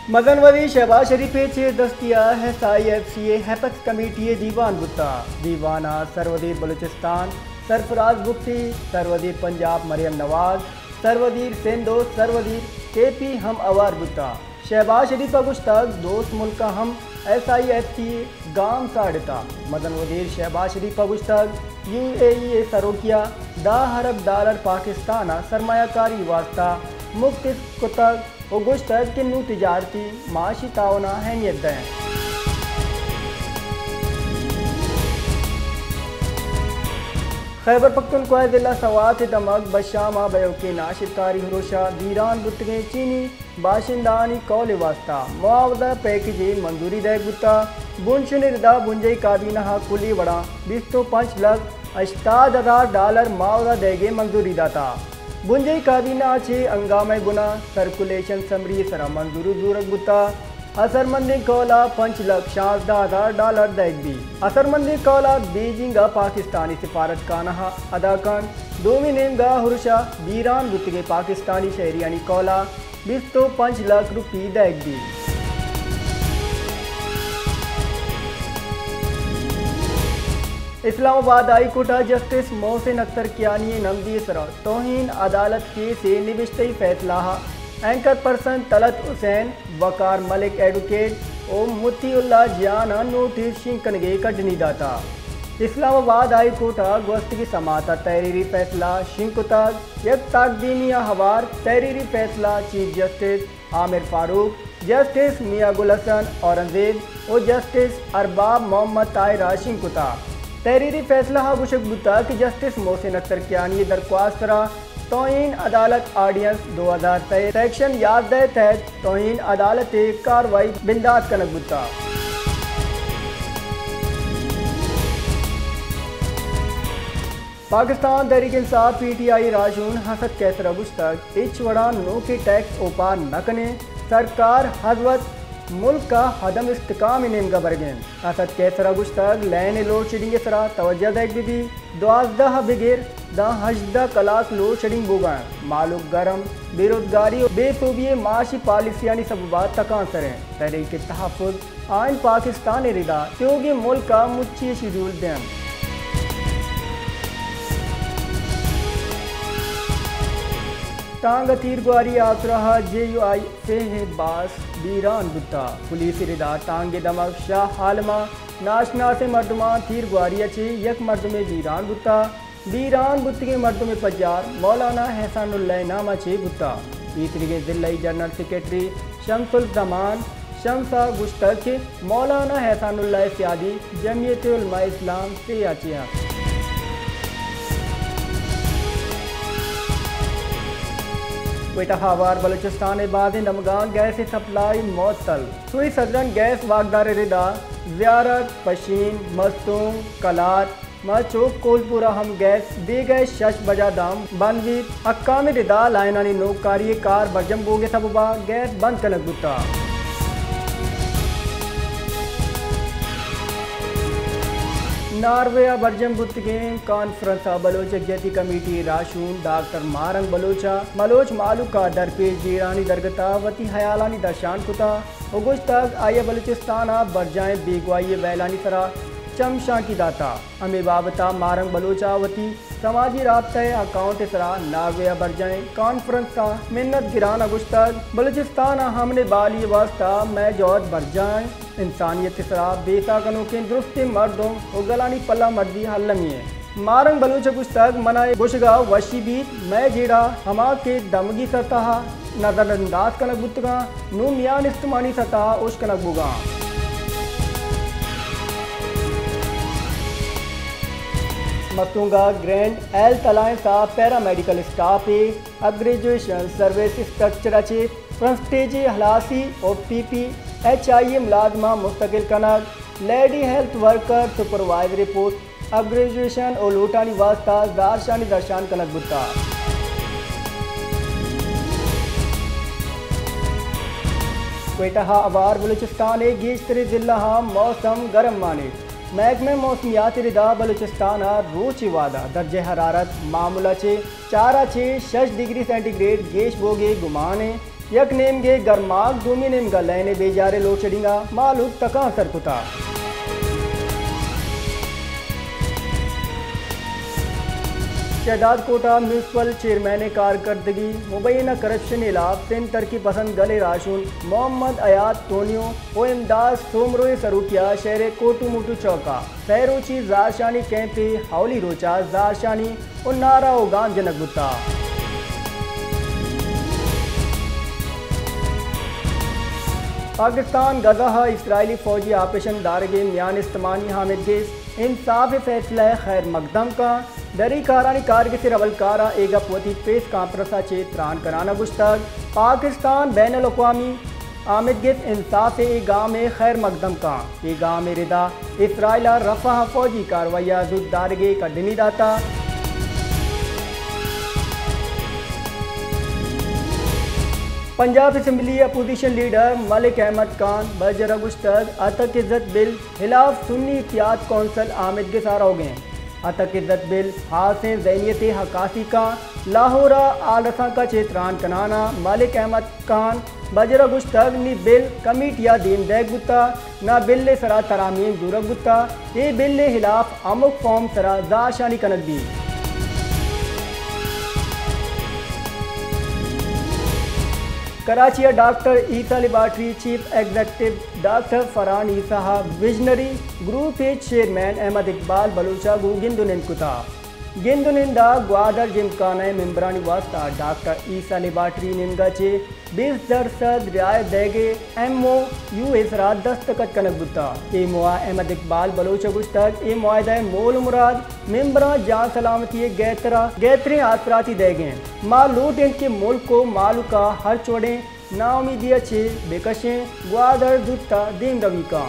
मदनवली शहबाज शरीफे चे दस्तिया है SIFCA हैपथ committee दीवान बुता दीवाना सरवदीर बलूचिस्तान सरफराज बुख्ती सरवदीर पंजाब मरियम नवाज सरवदीर सेंदो सरवदीर KP हम अवार बुता शहबाज शरीफ गुश्तक दोस्त मुल्क हम SIFCA गाम साड़ता मदन वजीर शहबाज शरीफ गुश्तक UAE सरोकिया $10 अरब पाकिस्तान सरमायाकारी वास्ता मुख्तलिफ कुतक गुश्तक किन्नू तिजारती माशी ताउना अहमियत दें। खैबर पख्तूनख्वा जिला सवात दमक बशामा बयोके नाशिरकारी हुरोशा दीरान बुतगे चीनी बाशिंदानी कौल वास्ता मुआवजा पैकेज मंजूरी दे गुता बुनशुन रिदा बुंजई काबीना कुली वड़ा 25,68,000 मुआवजा देगे मंजूरी दाता बुंजई काबीना छे अंगामे गुना सर्कुलेशन समरी सरा मंजूरी दूरक गुता असरमंदी कौला $5,16,000 दैगबी असरमंदी कौला बीजिंग पाकिस्तानी सिफारत कानहा अदाकान डोमिनेमगा हुरशा बीरान गुतगे पाकिस्तानी शहरियानी कौला 25 लाख रुपये दैगबी Islamabad high court justice Mohsin Akhtar Kiyani नमदी सरा तौहीन अदालत के से निविश्ती फैसला anchor person Talat Hussain Waqar Malik advocate और मुतीउल्ला जियाना नोटिस शिंकनगे कटनी दाता इस्लामाबाद हाई कोर्ट गोस्त की समाता तहरीरी फैसला शिंकुताग एक ताकदीमिया हवार तहरीरी फैसला chief justice Aamir Farooq justice Mian Gul Hassan Aurangzeb और जस्टिस अरबाब मोहम्मद ताहिरा शिंकुता तहरीरी फैसला गुशक बुता कि जस्टिस मोहसिन अख्तर कियानी दरख्वास्त तौहीन अदालत ऑर्डिनेंस 2023 सेक्शन 11 तहत तौहीन अदालत कार्रवाई बिंदास कनक बुता पाकिस्तान तहरीक इंसाफ PTI राजून हसद कैसरा गुश्तक इच वड़ा नो के टैक्स ओपार न कने सरकार हजवत मुल्क का हदम इस्तिकाम नेमगा बरगेन असद कैसरा गुश्तक लैन लोड शेडिंग सरा तवज्जो दैक भी 12 बिगेर द हजदा कलाक लोड शेडिंग बोगा मालूक गरम बेरोजगारी और बेसूबिये माशी पॉलिसियानी सबबात तकान सरें तहरीक तहफ़्फ़ुज़ आइन पाकिस्तान रिदा त्योगी मुल्क का मुच्ची शेड्यूल दें टांग तीर गुआरी आसरा JUI फेह बास बीरान बुता पुलिस रिदा टांगे दमक शाह आलमा नाशना से मर्दमा तीर गुआरी अच्छे यक मर्दमे बीरान बुता बीरान बुतगे मर्दमे पजार मौलाना हसनुल्लाह नामा छे बुता तीसरी जिलाई जनरल सेक्रेटरी शमसुल जमान शमसा गुश्तक मौलाना हसनुल्लाह सियादी जमीयत उलमा इस्लाम से आचिया क्वेटा हवार बलूचिस्तान बाद नमगा गैस सप्लाई मअतल सुई सदरन गैस वागदार रिदा ज़ियारत पशीन मस्तूम कलात मचोक कोलपुरा हम गैस दे गए शश बजा दाम बनवी अक्काम रिदा लाइनानी नौकारी कार बजम बोगे सबबा गैस बंद कनक बुता नारवे बर्जम बुतगे कॉन्फ्रेंस बलोच जती कमेटी राशून डॉक्टर मारंग बलोचा मलोच मालूका दरपेश जीरानी दरगता वती हयालानी दर्शान कुता उगुश तक आये बलूचिस्तान बरजाएं बेगवाई वैलानी सरा चमशा की दाता अमे बाबता मारंग बलोचावती समाजी राबता अकाउंट सरा नारवे बरजाएं कॉन्फ्रेंस का मिन्नत गिरान अगुश्तक बलूचिस्तान हमने बाली वास्ता मैं जौत बरजाएं इंसानियत सरा बेसागनों के दुरुस्ती मर्दों उगलानी पल्ला मर्दी हल्लमी है मारंग बलूच गुश्तक मनाए गुशगा वशी बीत मैं जेड़ा हमा के दमगी सतह नजरअंदाज कनक बुतगा नू मियान इस्तेमानी सतह उश कनक बुगा मतुंगा ग्रैंड एल तलाएं सा paramedical staff graduation service structure अच्छे फ्रंस्टेज हलासी और PPHIA मुलाजमा मुस्तकिल कनक lady health worker supervisory post graduation और लोटानी वास्ता दारशानी दर्शान कनक बुता क्वेटा अवार बलूचिस्तान गेशतरी जिला मौसम गर्म माने महकमे मौसमियात रिदा बलूचिस्तान रोची वादा दर्जे हरारत मामूला 4 6 डिग्री सेंटीग्रेड गेश बोगे गुमाने यक नेमगे गर्माग दूमी नेमगा लैने बेजारे लोड शेडिंगा मालूक तका सरकुता। शहदाद कोटा म्यूनसिपल चेयरमैन कारकर्दगी मुबैना करप्शन इलाफ सिंध तरक्की पसंद गले राशून मोहम्मद अयात तोनियो ओ इमदाद सोमरोए सरूकिया शहर कोटू मुटू चौका सैरोची जारशानी कैंपे हाउली रोचा जारशानी उन्नारा ओगाम जनक बुता। पाकिस्तान गज़ा इसराइली फौजी ऑपरेशन दारगे मियान इस्तेमानी हामिद गेस इंसाफ फैसला खैर मकदम का दरी कारानी कारगे से रवलकारा एगपवती प्रेस कांफ्रेंसा चे त्रान कराना गुश्तक पाकिस्तान बैन अल-अक़वामी आमिद गेस इंसाफ ए गाँव में खैर मकदम का ए गाँव में रिदा इसराइल रफा फौजी कार्रवाई जुद दारगे का दिनी दाता। Punjab assembly opposition leader Malik Ahmad Khan बजरा गुश्तक अतक इज़्ज़त बिल खिलाफ सुन्नी इत्तेहाद कौंसल आमिद के सारा हो गए। अतक इज़्ज़त बिल हासिन ज़ैनियत हकासी का लाहौरा आलसा का चेतरान कनाना मलिक अहमद खान बजरा गुश्तक नी बिल कमीटिया दीन दैग गुत्ता ना बिल सरा तरामीम दूरक गुत्ता ये बिल खिलाफ अमुक फॉर्म सरा जाशानी कनक दी। Karachi doctor Essa laboratory chief executive doctor Farhan Essa visionary group ए चेयरमैन अहमद इकबाल बलूचा गु गिंदुनिंदा गिंदुनिंदा ग्वादर जिमकाना मेम्बरानी वास्ता डॉक्टर ईसा लेबार्ट्री निमगा चे 20% रियायत देगे MOU इसरा दस्तखत कनक बुता ए मुआ अहमद इकबाल बलोचा गुश्तक ए मुआहदा मोल मुराद मेम्बरा जान सलामती गैतरे आसराती देगे मालूट इनके मुल्क को मालू का हर चोड़े नाउमीदिया चे बेकशें ग्वादर दुत्ता दिन रवी का।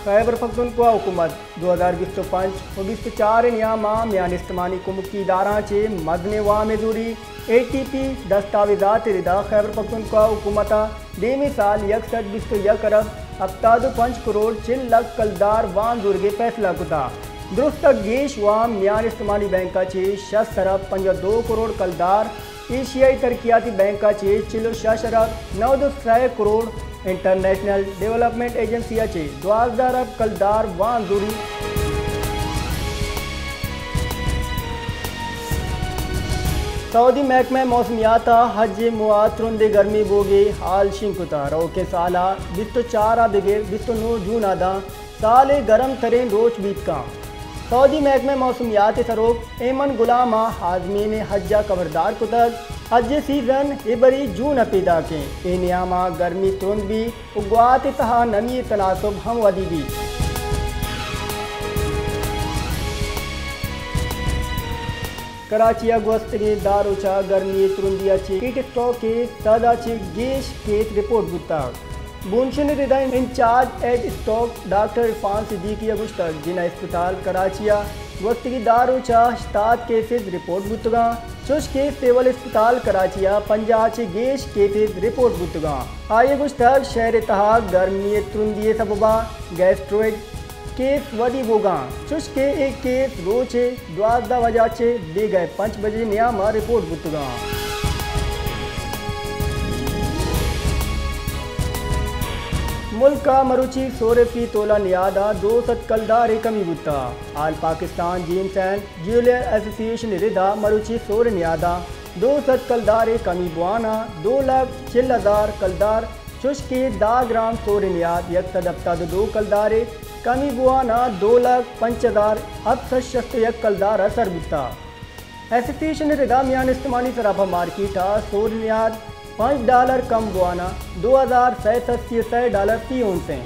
खैबर पख्तूनख्वा हुकूमत 2025 और 24 नियामा मियान इस्तेमानी कुमुकी इदारा चे मदने वा मेजूरी ATP दस्तावेजात रिदा खैबर पख्तूनख्वा हुकूमत देमी साल 1 अरब 75 करोड़ 6 लाख कलदार वान दुर्गे फैसला कुता दुरुस्त गेश वाम मियान इस्तेमानी बैंक चे 6 अरब 52 करोड़ कलदार एशियाई तरक्याती बैंक चे 6 अरब 9 करोड़ इंटरनेशनल डेवलपमेंट एजेंसी चे 12 अरब कलदार वान दूरी। सऊदी महकमा मौसमियात हज मुआतरुंदे गर्मी बोगे हाल शिंकुता रो के साला 24 बिगेर 29 जून आदा साले गर्म तरीन रोच बीत का सऊदी महकमा मौसमियात सरोक एमन गुलामा हाजमीन हज्जा खबरदार कुतक हज सीजन इबरी जून पैदा के ए नियामा गर्मी तुरंत भी उगवात तहा नमी तनासब हम वदी भी। कराची गोस्तगी दारुचा गर्मी तुरंदिया चे कीट स्टॉक के सदा चे गेश केस रिपोर्ट बुता बुनशन रिदा इंचार्ज एड स्टॉक डॉक्टर इरफान सिद्दीकी गुश्तक जिना अस्पताल कराचिया वक्तगी दारुचा शताद केसेस रिपोर्ट बुतगा चुश के सेवल अस्पताल कराचिया 50 गेश केसेस रिपोर्ट बुतगा आये गुश्तक शहर तहा गर्मी तुरंदिये सबबा गैस्ट्रोइड केस वदी होगा चुश के एक केस रोचे 12 वजह चे बेगए 5 बजे नियामा रिपोर्ट बुतगा। मुल्क का मरुची सोरफी तोला नियादा 200 कलदार कमी बुता all Pakistan gems and jeweller association रिदा मरुची सोर नियादा 200 कलदार कमी बुआना 2,06,000 कलदार चुश्के 10 ग्राम सोर नियाद 1 कलदार कमी बुआना 2,05,000 अब सशक्त 1 कलदार असर बुता एसोसिएशन रिदा मियान इस्तेमानी सराफा मार्केट सोर नियाद $5 कम बुआना $2,680 फी ओन से।